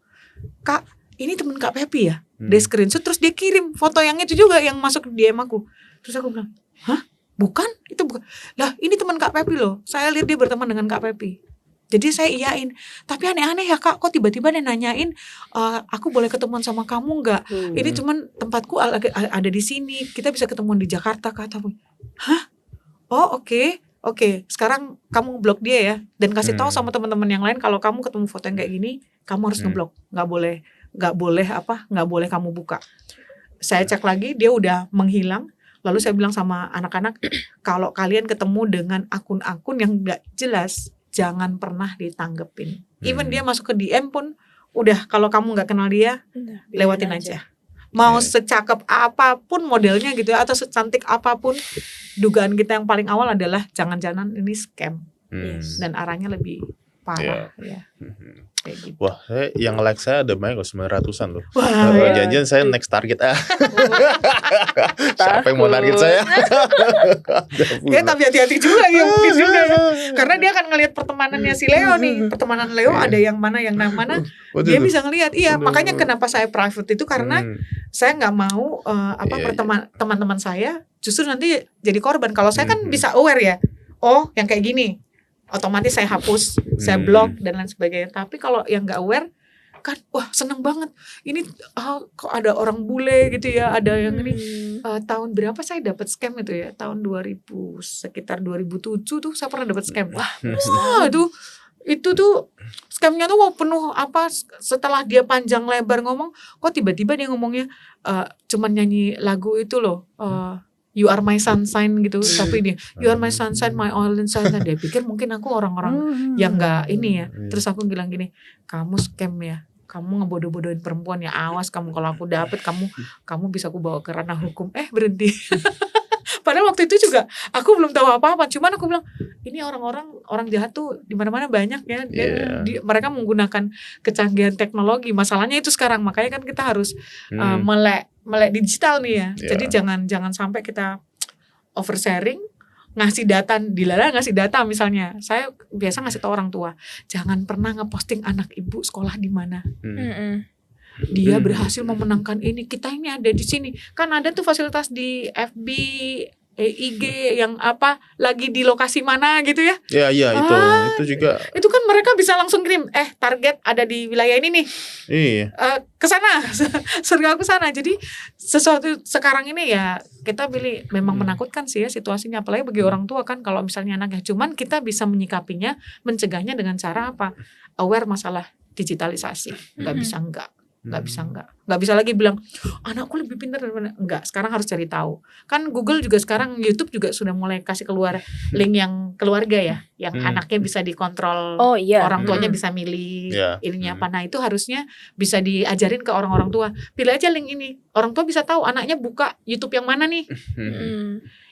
"Kak, ini temen Kak Pepi ya?" Dia screenshot terus dia kirim foto yang itu juga yang masuk di DM aku. Terus aku bilang, "Hah? bukan, itu bukan. Lah ini teman Kak Pepi loh, saya lihat dia berteman dengan Kak Pepi. Jadi saya iyain, tapi aneh-aneh ya Kak, kok tiba-tiba dia nanyain, aku boleh ketemuan sama kamu nggak? Ini cuman tempatku ada di sini, kita bisa ketemuan di Jakarta Kak. Hah? Oh oke. Sekarang kamu blok dia ya, dan kasih tahu sama teman-teman yang lain kalau kamu ketemu foto yang kayak gini, kamu harus ngeblok, nggak boleh kamu buka. Saya cek lagi, dia udah menghilang. Lalu saya bilang sama anak-anak, kalau kalian ketemu dengan akun-akun yang nggak jelas, jangan pernah ditanggepin. Even dia masuk ke DM pun, udah kalau kamu nggak kenal dia, lewatin aja. Mau secakep apapun modelnya gitu ya, atau secantik apapun, dugaan kita yang paling awal adalah jangan-jangan ini scam. Dan arahnya lebih parah ya. Kayak gitu. Wah, yang like saya ada banyak kok, 900-an loh. Wah, janjian saya next target. Siapa yang mau target saya? Ya tapi hati-hati juga ya, mungkin juga ya. Karena dia akan ngelihat pertemanannya si Leo nih. Pertemanan Leo ada yang mana dia bisa ngelihat. Iya, makanya kenapa saya private itu karena saya nggak mau teman-teman saya justru nanti jadi korban. Kalau saya kan bisa aware ya. Oh, yang kayak gini. Otomatis saya hapus, saya blok dan lain sebagainya. Tapi kalau yang nggak aware kan, wah seneng banget. Ini kok ada orang bule gitu ya, ada yang ini tahun berapa saya dapat scam itu ya? Tahun 2000 sekitar 2007 tuh saya pernah dapat scam. Wah itu tuh scamnya tuh penuh setelah dia panjang lebar ngomong, kok tiba-tiba dia ngomongnya cuman nyanyi lagu itu loh. You are my sunshine gitu, tapi dia you are my sunshine, my only sunshine. Dia pikir mungkin aku orang-orang yang nggak ini ya. Terus aku bilang gini, kamu scam ya, kamu ngebodoh-bodohin perempuan ya, awas kamu kalau aku dapet kamu bisa aku bawa ke ranah hukum. Berhenti. Padahal waktu itu juga aku belum tahu apa-apa, cuman aku bilang ini orang jahat tuh di mana-mana banyak ya. Mereka menggunakan kecanggihan teknologi. Masalahnya itu sekarang, makanya kan kita harus melek digital nih ya. Jadi jangan sampai kita oversharing, ngasih data misalnya. Saya biasa ngasih tahu orang tua, jangan pernah ngeposting anak ibu sekolah di mana. Dia berhasil memenangkan ini, kita ini ada di sini. Kan ada tuh fasilitas di FB, IG yang lagi di lokasi mana gitu ya. Iya, itu juga. Itu kan mereka bisa langsung kirim, target ada di wilayah ini nih. Iya. Ke sana, surga aku sana. Jadi sesuatu sekarang ini ya kita pilih, memang menakutkan sih ya situasinya, apalagi bagi orang tua kan kalau misalnya anaknya. Cuman kita bisa menyikapinya, mencegahnya dengan cara apa? Aware masalah digitalisasi. Nggak bisa lagi bilang anakku lebih pintar daripada enggak. Sekarang harus cari tahu. Kan Google juga sekarang, YouTube juga sudah mulai kasih keluar link yang keluarga ya, yang anaknya bisa dikontrol. Orang tuanya bisa milih ininya apa. Nah itu harusnya bisa diajarin ke orang-orang tua. Pilih aja link ini. Orang tua bisa tahu anaknya buka YouTube yang mana nih.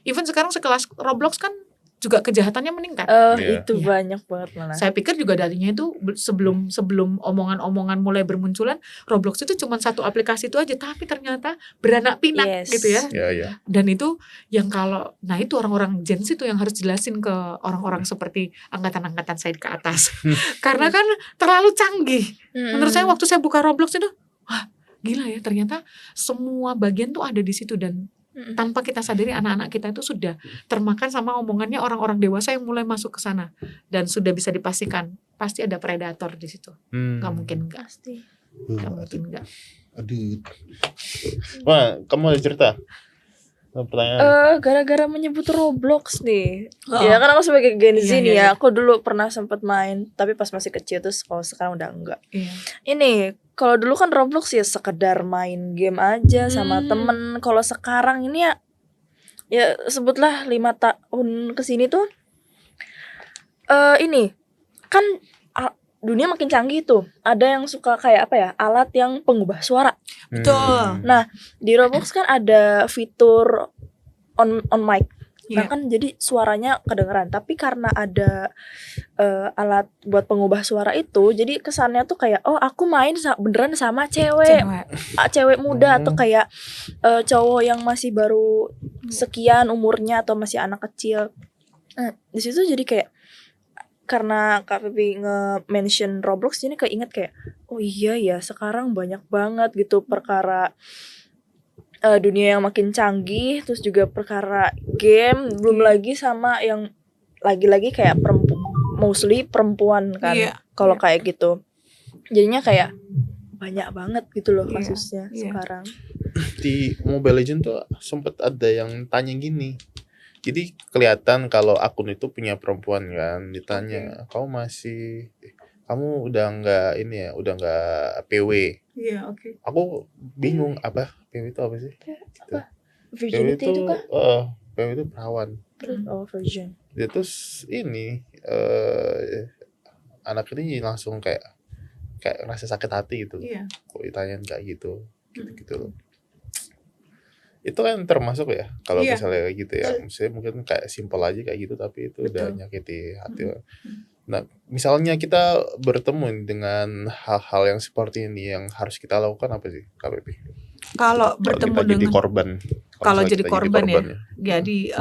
Even sekarang sekelas Roblox kan juga kejahatannya meningkat. Itu banyak banget malah. Saya pikir juga darinya itu sebelum omongan-omongan mulai bermunculan, Roblox itu cuma satu aplikasi itu aja, tapi ternyata beranak pinak gitu ya. Dan itu yang itu orang-orang Gen Z itu yang harus jelasin ke orang-orang seperti angkatan-angkatan saya ke atas. Karena kan terlalu canggih. Menurut saya waktu saya buka Roblox itu, wah gila ya, ternyata semua bagian tuh ada di situ, dan tanpa kita sadari anak-anak kita itu sudah termakan sama omongannya orang-orang dewasa yang mulai masuk ke sana, dan sudah bisa dipastikan pasti ada predator di situ. Gak mungkin enggak. Gak mungkin enggak. Aduh. Wah, kamu ada cerita? Pertanyaan. Gara-gara menyebut Roblox nih. Ya kan aku sebagai Gen Z nih ya, aku dulu pernah sempat main, tapi pas masih kecil, terus kalau sekarang udah enggak. Ini kalau dulu kan Roblox ya sekedar main game aja sama temen. Kalau sekarang ini ya sebutlah 5 tahun kesini tuh ini kan dunia makin canggih tuh. Ada yang suka kayak alat yang pengubah suara. Betul. Nah di Roblox kan ada fitur on mic. Nah kan jadi suaranya kedengeran, tapi karena ada alat buat pengubah suara itu, jadi kesannya tuh kayak aku main beneran sama cewek muda, atau kayak cowok yang masih baru sekian umurnya atau masih anak kecil. Nah di situ jadi kayak, karena Kak Pepi nge-mention Roblox, jadi keinget kayak oh iya ya sekarang banyak banget gitu perkara dunia yang makin canggih, terus juga perkara game, belum lagi sama yang lagi-lagi kayak mostly perempuan kan. Kalau kayak gitu. Jadinya kayak banyak banget gitu loh kasusnya sekarang. Di Mobile Legends tuh sempet ada yang tanya gini. Jadi kelihatan kalau akun itu punya perempuan kan, ditanya, kamu udah nggak ini ya, udah nggak PW. Iya, oke. Aku bingung apa PW itu apa sih? Apa? Virginity itu kah? PW itu perawan. Oh, virgin. Dia terus ini anak ini langsung kayak ngerasa sakit hati gitu. Iya. Kok ditanyain kayak gitu loh. Itu kan termasuk ya kalau misalnya kayak gitu ya. Maksudnya mungkin kayak simpel aja kayak gitu tapi itu udah nyakiti hati. Nah, misalnya kita bertemu dengan hal-hal yang seperti ini yang harus kita lakukan apa sih, KPP? Kalau bertemu dengan jadi korban. Kalau jadi korban ya. Jadi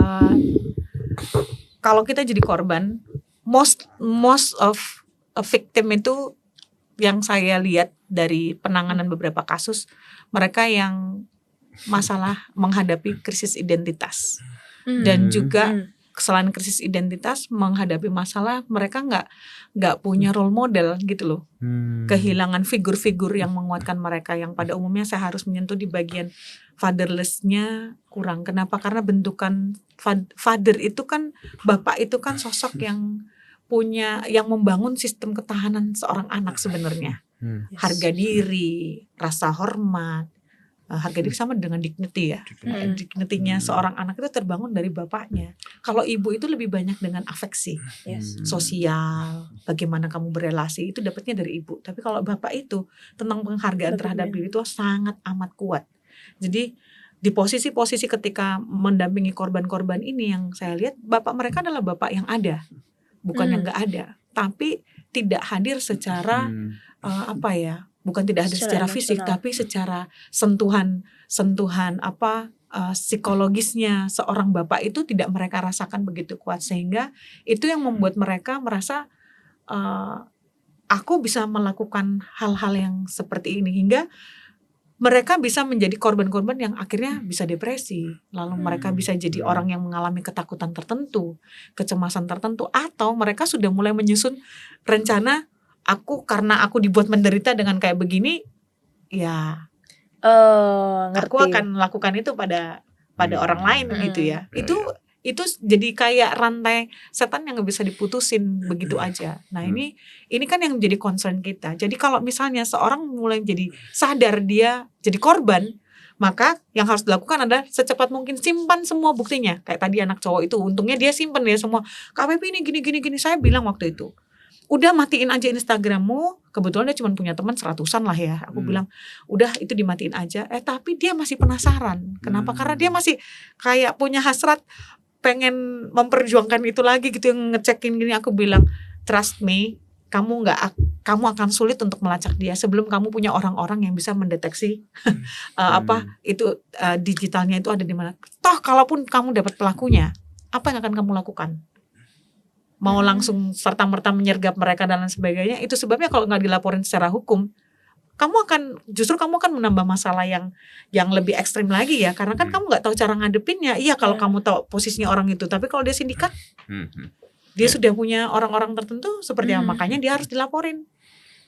kalau kita jadi korban, most of a victim itu yang saya lihat dari penanganan beberapa kasus, mereka yang masalah menghadapi krisis identitas dan juga selain krisis identitas menghadapi masalah mereka nggak punya role model gitu loh, kehilangan figur-figur yang menguatkan mereka yang pada umumnya saya harus menyentuh di bagian fatherlessnya kurang. Kenapa? Karena bentukan father itu kan bapak itu kan sosok yang membangun sistem ketahanan seorang anak sebenarnya, harga diri, rasa hormat. Harga diri sama dengan dignity ya. Dignity-nya seorang anak itu terbangun dari bapaknya. Kalau ibu itu lebih banyak dengan afeksi, sosial, bagaimana kamu berelasi itu dapatnya dari ibu. Tapi kalau bapak itu tentang penghargaan terhadap diri itu sangat amat kuat. Jadi di posisi-posisi ketika mendampingi korban-korban ini yang saya lihat bapak mereka adalah bapak yang ada, bukan yang nggak ada, tapi tidak hadir secara bukan tidak hadir secara fisik, tapi secara sentuhan psikologisnya seorang bapak itu tidak mereka rasakan begitu kuat, sehingga itu yang membuat mereka merasa aku bisa melakukan hal-hal yang seperti ini, hingga mereka bisa menjadi korban-korban yang akhirnya bisa depresi, lalu mereka bisa jadi orang yang mengalami ketakutan tertentu, kecemasan tertentu, atau mereka sudah mulai menyusun rencana karena aku dibuat menderita dengan kayak begini, ya aku akan melakukan itu pada orang lain gitu ya. Itu jadi kayak rantai setan yang nggak bisa diputusin begitu aja. Nah ini kan yang menjadi concern kita. Jadi kalau misalnya seorang mulai jadi sadar dia jadi korban, maka yang harus dilakukan adalah secepat mungkin simpan semua buktinya. Kayak tadi anak cowok itu, untungnya dia simpan ya semua. KPP ini gini. Saya bilang waktu itu, udah matiin aja Instagrammu. Kebetulan dia cuma punya teman 100-an lah ya. Aku bilang udah itu dimatiin aja. Tapi dia masih penasaran. Kenapa? Karena dia masih kayak punya hasrat pengen memperjuangkan itu lagi gitu, yang ngecekin gini. Aku bilang trust me, kamu akan sulit untuk melacak dia sebelum kamu punya orang-orang yang bisa mendeteksi digitalnya itu ada di mana. Toh kalaupun kamu dapat pelakunya, apa yang akan kamu lakukan? Mau langsung serta-merta menyergap mereka dan lain sebagainya? Itu sebabnya kalau nggak dilaporin secara hukum, kamu akan menambah masalah yang lebih ekstrim lagi ya, karena kan kamu nggak tahu cara ngadepinnya. Iya kalau kamu tahu posisinya orang itu, tapi kalau dia sindikat, dia sudah punya orang-orang tertentu seperti apa, makanya dia harus dilaporin.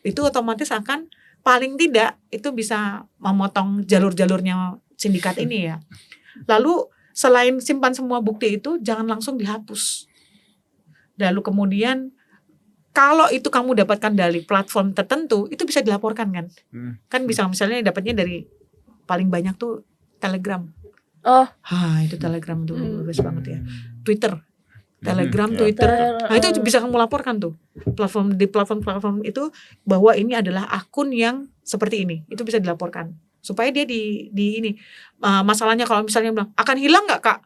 Itu otomatis akan paling tidak itu bisa memotong jalur-jalurnya sindikat ini ya. Lalu selain simpan semua bukti itu, jangan langsung dihapus. Lalu kemudian kalau itu kamu dapatkan dari platform tertentu, itu bisa dilaporkan kan? Kan bisa misalnya dapatnya dari paling banyak tuh Telegram. Itu Telegram tuh bagus banget ya. Twitter, Telegram, Twitter. Nah itu bisa kamu laporkan tuh. Platform itu bahwa ini adalah akun yang seperti ini. Itu bisa dilaporkan. Supaya dia di ini. Masalahnya kalau misalnya bilang akan hilang nggak Kak?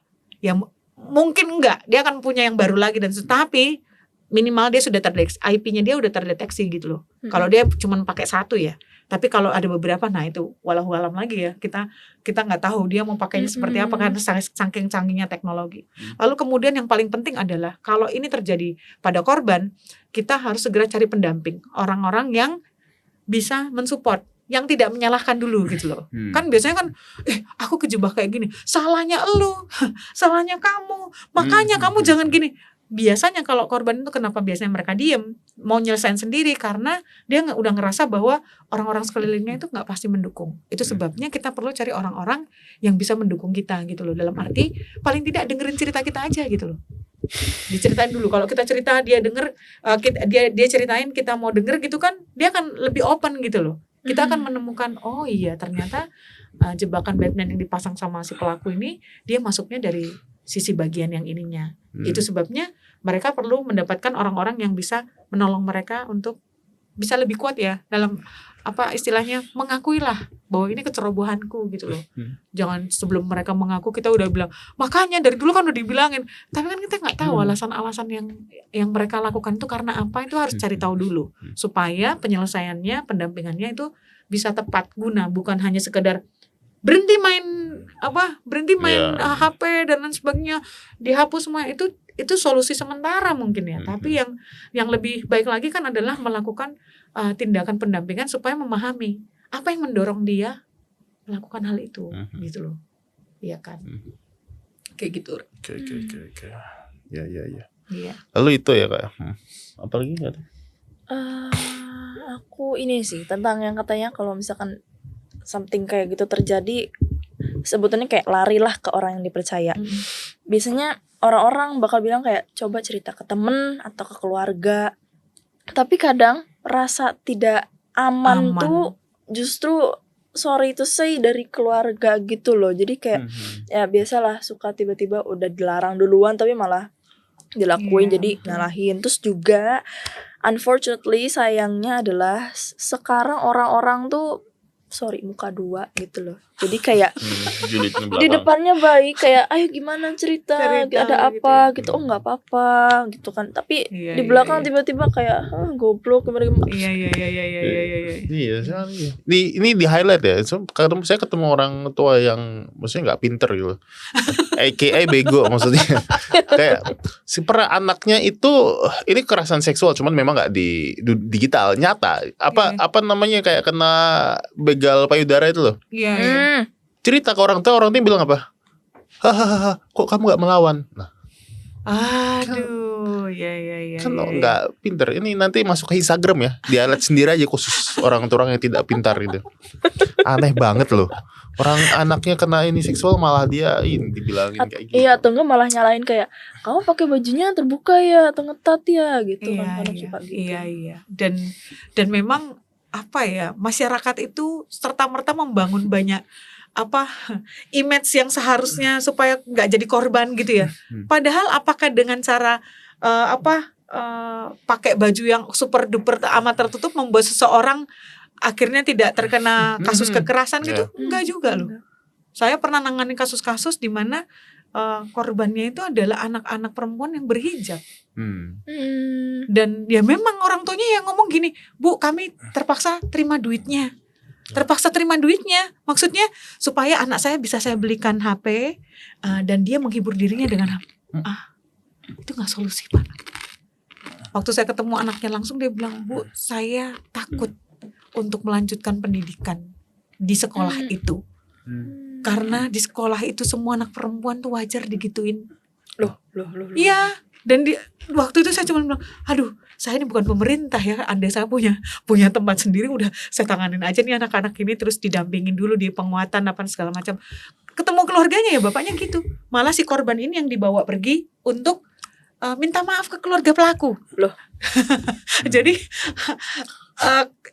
Ya mungkin enggak, dia akan punya yang baru lagi, dan tapi minimal dia sudah terdeteksi, IP-nya dia udah terdeteksi gitu loh. Kalau dia cuma pakai satu ya, tapi kalau ada beberapa, nah itu walau alam lagi ya, kita nggak tahu dia mau pakainya seperti apa karena saking canggihnya teknologi. Lalu kemudian yang paling penting adalah kalau ini terjadi pada korban, kita harus segera cari pendamping, orang-orang yang bisa mensupport, yang tidak menyalahkan dulu gitu loh. Kan biasanya kan aku kejebak kayak gini, salahnya elu, salahnya kamu, makanya kamu jangan gini. Biasanya kalau korban itu kenapa biasanya mereka diem, mau nyelesain sendiri karena dia udah ngerasa bahwa orang-orang sekelilingnya itu nggak pasti mendukung. Itu sebabnya kita perlu cari orang-orang yang bisa mendukung kita gitu loh. Dalam arti paling tidak dengerin cerita kita aja gitu loh. Diceritain dulu. Kalau kita cerita dia denger, dia ceritain kita mau denger gitu kan, dia akan lebih open gitu loh. Kita akan menemukan oh iya ternyata jebakan Batman yang dipasang sama si pelaku ini dia masuknya dari sisi bagian yang ininya. Itu sebabnya mereka perlu mendapatkan orang-orang yang bisa menolong mereka untuk bisa lebih kuat ya dalam apa istilahnya mengakuilah bahwa ini kecerobohanku gitu loh. Jangan sebelum mereka mengaku kita udah bilang makanya dari dulu kan udah dibilangin, tapi kan kita nggak tahu alasan-alasan yang mereka lakukan itu karena apa, itu harus cari tahu dulu supaya penyelesaiannya, pendampingannya itu bisa tepat guna, bukan hanya sekedar berhenti main HP dan lain sebagainya, dihapus semua. Itu solusi sementara mungkin ya. Tapi yang lebih baik lagi kan adalah melakukan tindakan pendampingan supaya memahami apa yang mendorong dia melakukan hal itu gitu loh. Iya kan. Kayak gitu. Oke. Ya. Iya. Lalu itu ya Kak. Apalagi enggak ada? Aku ini sih tentang yang katanya kalau misalkan something kayak gitu terjadi, sebetulnya kayak larilah ke orang yang dipercaya. Biasanya orang-orang bakal bilang kayak coba cerita ke temen atau ke keluarga. Tapi kadang rasa tidak aman. Tuh justru sorry to say dari keluarga gitu loh. Jadi kayak ya biasalah suka tiba-tiba udah dilarang duluan tapi malah dilakuin jadi nyalahin. Terus juga unfortunately sayangnya adalah sekarang orang-orang tuh muka dua gitu loh. Jadi kayak di depannya baik kayak ayo gimana cerita ada apa gitu. Oh nggak apa-apa gitu kan. Tapi di belakang tiba-tiba kayak goblok gimana. Iya. Iya. Ini di highlight ya. Saya ketemu orang tua yang maksudnya nggak pinter gitu. AKA bego maksudnya. Kayak si anaknya itu ini kekerasan seksual cuman memang nggak di digital, nyata. Apa namanya kayak kena begal payudara itu loh. Iya. Cerita ke orang tua bilang apa? Hahaha, kok kamu nggak melawan? Nah, aduh, ya. Kan nggak pinter. Ini nanti masuk ke Instagram ya, di-highlight sendiri aja khusus orang-orang yang tidak pintar gitu. Aneh banget loh. Orang anaknya kena ini seksual malah dia ini dibilangin kayak gitu. Iya, atau enggak malah nyalain kayak kamu pakai bajunya terbuka ya atau ngetat ya gitu kan kadang suka gitu. Iya. Dan memang apa ya, masyarakat itu serta-merta membangun banyak image yang seharusnya supaya nggak jadi korban gitu ya. Padahal apakah dengan cara pakai baju yang super duper amat tertutup membuat seseorang akhirnya tidak terkena kasus kekerasan gitu? Enggak juga loh. Saya pernah nangani kasus-kasus di mana korbannya itu adalah anak-anak perempuan yang berhijab. Dan ya memang orang tuanya yang ngomong gini, Bu kami terpaksa terima duitnya. Maksudnya supaya anak saya bisa saya belikan HP dan dia menghibur dirinya dengan HP. Itu gak solusi Pak. Waktu saya ketemu anaknya langsung dia bilang, Bu saya takut untuk melanjutkan pendidikan di sekolah itu. Karena di sekolah itu semua anak perempuan tuh wajar digituin. Loh. Iya. Dan waktu itu saya cuma bilang, aduh saya ini bukan pemerintah ya, andai saya punya tempat sendiri udah saya tanganin aja nih anak-anak ini, terus didampingin dulu di penguatan apa segala macam. Ketemu keluarganya ya bapaknya gitu, malah si korban ini yang dibawa pergi untuk minta maaf ke keluarga pelaku loh. Jadi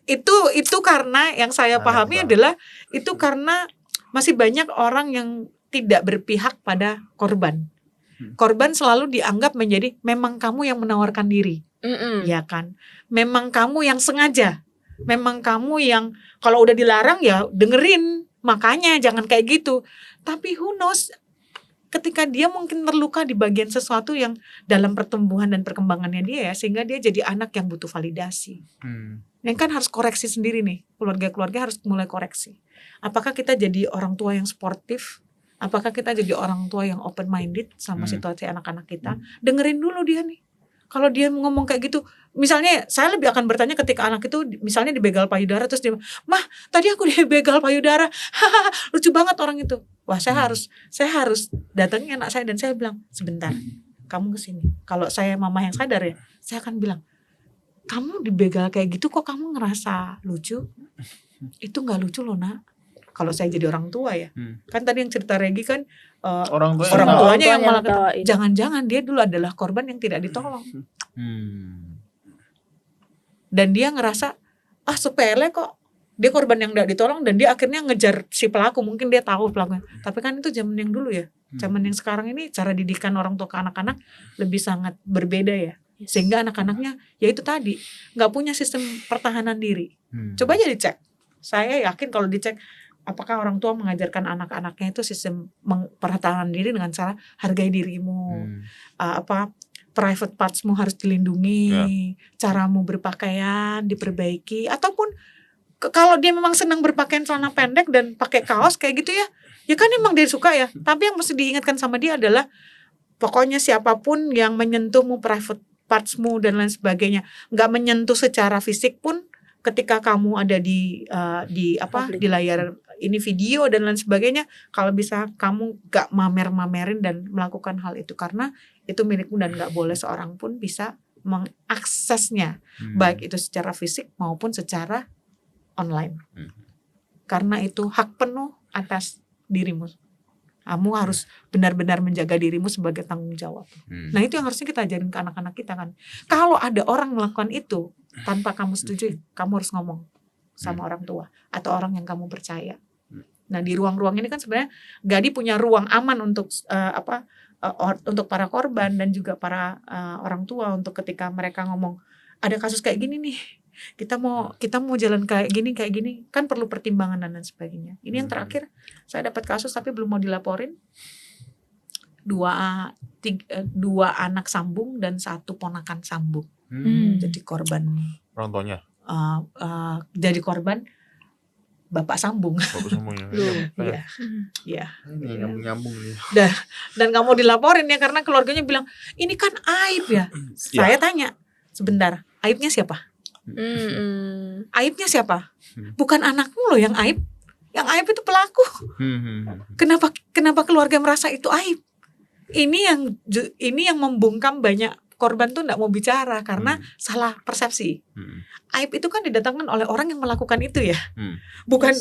itu karena yang saya pahami adalah itu karena masih banyak orang yang tidak berpihak pada korban. Korban selalu dianggap menjadi memang kamu yang menawarkan diri, ya kan? Memang kamu yang sengaja, memang kamu yang kalau udah dilarang ya dengerin, makanya jangan kayak gitu. Tapi who knows, ketika dia mungkin terluka di bagian sesuatu yang dalam pertumbuhan dan perkembangannya dia ya, sehingga dia jadi anak yang butuh validasi. Yang kan harus koreksi sendiri nih, keluarga-keluarga harus mulai koreksi. Apakah kita jadi orang tua yang sportif? Apakah kita jadi orang tua yang open minded sama situasi anak-anak kita? Dengerin dulu dia nih. Kalau dia ngomong kayak gitu, misalnya saya lebih akan bertanya ketika anak itu misalnya dibegal payudara terus dia, "Mah, tadi aku dibegal payudara." Hahaha, lucu banget orang itu. Wah, saya harus datangi anak saya dan saya bilang, "Sebentar. Kamu kesini." Kalau saya mama yang sadar ya, saya akan bilang, "Kamu dibegal kayak gitu kok kamu ngerasa lucu? Itu nggak lucu loh, Nak." Kalau saya jadi orang tua ya, kan tadi yang cerita Regi kan Orang tuanya yang malah ngetawain. jangan-jangan dia dulu adalah korban yang tidak ditolong. Dan dia ngerasa sepele kok, dia korban yang tidak ditolong dan dia akhirnya ngejar si pelaku. Mungkin dia tahu pelakunya, tapi kan itu zaman yang dulu ya. Zaman yang sekarang ini cara didikan orang tua ke anak-anak lebih sangat berbeda ya. Sehingga anak-anaknya ya itu tadi nggak punya sistem pertahanan diri. Coba aja dicek. Saya yakin kalau dicek apakah orang tua mengajarkan anak-anaknya itu sistem pertahanan diri dengan cara hargai dirimu, private partsmu harus dilindungi, caramu berpakaian diperbaiki, ataupun kalau dia memang senang berpakaian celana pendek dan pakai kaos kayak gitu ya kan emang dia suka ya. Tapi yang mesti diingatkan sama dia adalah pokoknya siapapun yang menyentuhmu, private partsmu dan lain sebagainya, nggak menyentuh secara fisik pun, ketika kamu ada di layar ini video dan lain sebagainya, kalau bisa kamu gak mamerin dan melakukan hal itu karena itu milikmu dan gak boleh seorang pun bisa mengaksesnya, baik itu secara fisik maupun secara online. Karena itu hak penuh atas dirimu. Kamu harus benar-benar menjaga dirimu sebagai tanggung jawab. Nah, itu yang harusnya kita ajarin ke anak-anak kita kan. Kalau ada orang melakukan itu tanpa kamu setujui, kamu harus ngomong sama orang tua atau orang yang kamu percaya. Nah, di ruang-ruang ini kan sebenarnya Gadi punya ruang aman untuk untuk para korban dan juga para orang tua untuk ketika mereka ngomong ada kasus kayak gini nih, kita mau jalan kayak gini kan perlu pertimbangan dan lain sebagainya. Ini yang terakhir saya dapat kasus tapi belum mau dilaporin, dua anak sambung dan satu ponakan sambung jadi korban. Orang tuanya Jadi korban bapak sambung. Iya. Ini nyambung nih. Dan nggak mau dilaporin ya karena keluarganya bilang ini kan aib ya. Saya tanya, sebentar, aibnya siapa? Aibnya siapa? Bukan anakmu loh yang aib. Yang aib itu pelaku. Kenapa keluarga merasa itu aib? Ini yang membungkam banyak korban tuh nggak mau bicara karena salah persepsi. Aib itu kan didatangkan oleh orang yang melakukan itu ya, bukan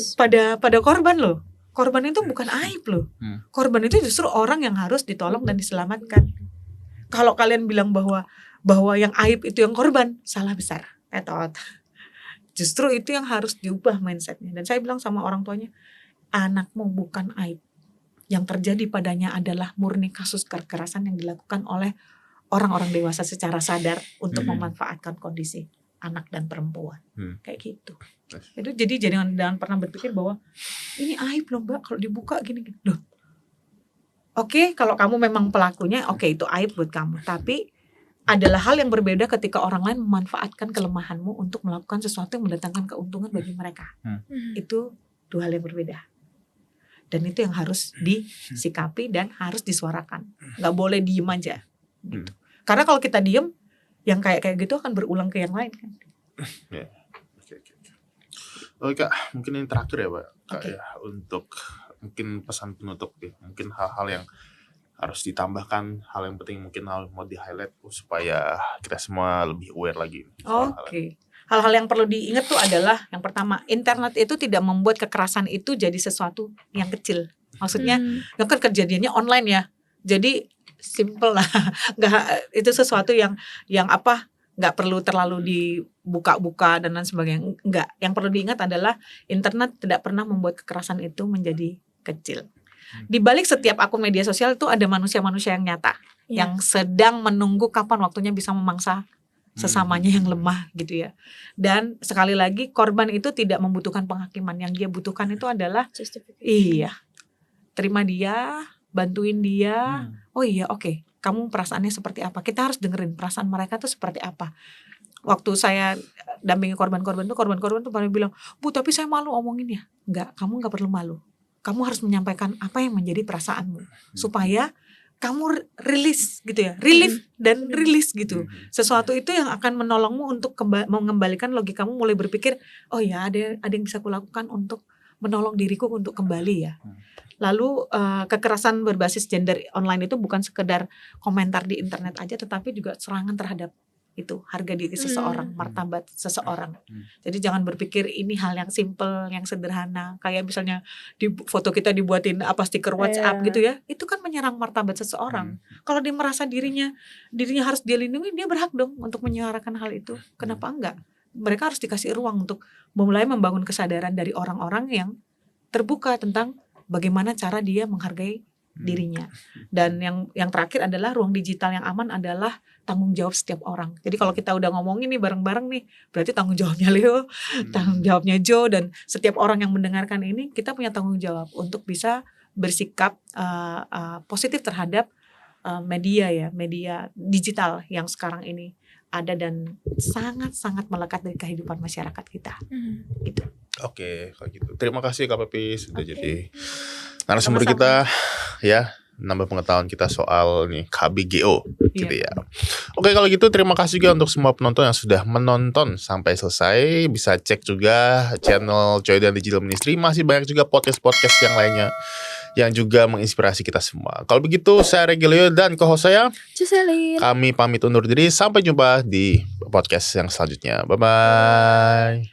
pada korban loh. Korban itu bukan aib loh. Korban itu justru orang yang harus ditolong dan diselamatkan. Kalau kalian bilang bahwa yang aib itu yang korban, salah besar. Justru itu yang harus diubah mindsetnya. Dan saya bilang sama orang tuanya, anakmu bukan aib. Yang terjadi padanya adalah murni kasus kekerasan yang dilakukan oleh orang-orang dewasa secara sadar untuk memanfaatkan kondisi anak dan perempuan. Kayak gitu. Itu jadi jangan pernah berpikir bahwa ini aib loh Mbak kalau dibuka gini. Loh. Oke, kalau kamu memang pelakunya, oke, itu aib buat kamu. Tapi adalah hal yang berbeda ketika orang lain memanfaatkan kelemahanmu untuk melakukan sesuatu yang mendatangkan keuntungan bagi mereka. Itu dua hal yang berbeda. Dan itu yang harus disikapi dan harus disuarakan. Gak boleh diem aja. Gitu. Karena kalau kita diem, yang kayak gitu akan berulang ke yang lain kan. Oke Kak, mungkin ini terakhir ya Pak. Kak, ya, untuk mungkin pesan penutup ya. Mungkin hal-hal yang harus ditambahkan, hal yang penting mungkin mau di-highlight supaya kita semua lebih aware lagi. Hal-hal yang perlu diingat tuh adalah yang pertama, internet itu tidak membuat kekerasan itu jadi sesuatu yang kecil. Maksudnya, kan kejadiannya online ya. Jadi simple lah. Nggak, itu sesuatu yang nggak perlu terlalu dibuka-buka dan lain sebagainya. Enggak. Yang perlu diingat adalah internet tidak pernah membuat kekerasan itu menjadi kecil. Di balik setiap akun media sosial itu ada manusia-manusia yang nyata, yang sedang menunggu kapan waktunya bisa memangsa sesamanya yang lemah gitu ya. Dan sekali lagi korban itu tidak membutuhkan penghakiman, yang dia butuhkan itu adalah terima dia, bantuin dia. Oh iya, oke. Kamu perasaannya seperti apa? Kita harus dengerin perasaan mereka tuh seperti apa. Waktu saya dampingi korban-korban tuh pada bilang, "Bu, tapi saya malu omongin ya." Enggak, kamu enggak perlu malu. Kamu harus menyampaikan apa yang menjadi perasaanmu supaya kamu rilis gitu ya, relief dan rilis gitu. Sesuatu itu yang akan menolongmu untuk mengembalikan logikamu, mulai berpikir, oh ya ada yang bisa kulakukan untuk menolong diriku untuk kembali ya. Lalu kekerasan berbasis gender online itu bukan sekedar komentar di internet aja, tetapi juga serangan terhadap itu harga diri seseorang, martabat seseorang. Jadi jangan berpikir ini hal yang simple, yang sederhana, kayak misalnya di foto kita dibuatin stiker WhatsApp gitu ya, itu kan menyerang martabat seseorang. Kalau dia merasa dirinya harus dia lindungi, dia berhak dong untuk menyuarakan hal itu. Kenapa enggak? Mereka harus dikasih ruang untuk mulai membangun kesadaran dari orang-orang yang terbuka tentang bagaimana cara dia menghargai dirinya. Dan yang terakhir adalah ruang digital yang aman adalah tanggung jawab setiap orang. Jadi kalau kita udah ngomongin nih bareng-bareng nih, berarti tanggung jawabnya Leo, tanggung jawabnya Joe, dan setiap orang yang mendengarkan ini, kita punya tanggung jawab untuk bisa bersikap positif terhadap media digital yang sekarang ini ada dan sangat-sangat melekat dari kehidupan masyarakat kita. Gitu. Oke, kalau gitu. Terima kasih Kak Pepi sudah jadi narasumber kita ya, nambah pengetahuan kita soal nih KBGO gitu ya. Oke, kalau gitu terima kasih juga untuk semua penonton yang sudah menonton sampai selesai. Bisa cek juga channel Joy dan Digital Ministry, masih banyak juga podcast-podcast yang lainnya yang juga menginspirasi kita semua. Kalau begitu saya Regilio dan co-host saya Cuselin. Kami pamit undur diri, sampai jumpa di podcast yang selanjutnya. Bye bye.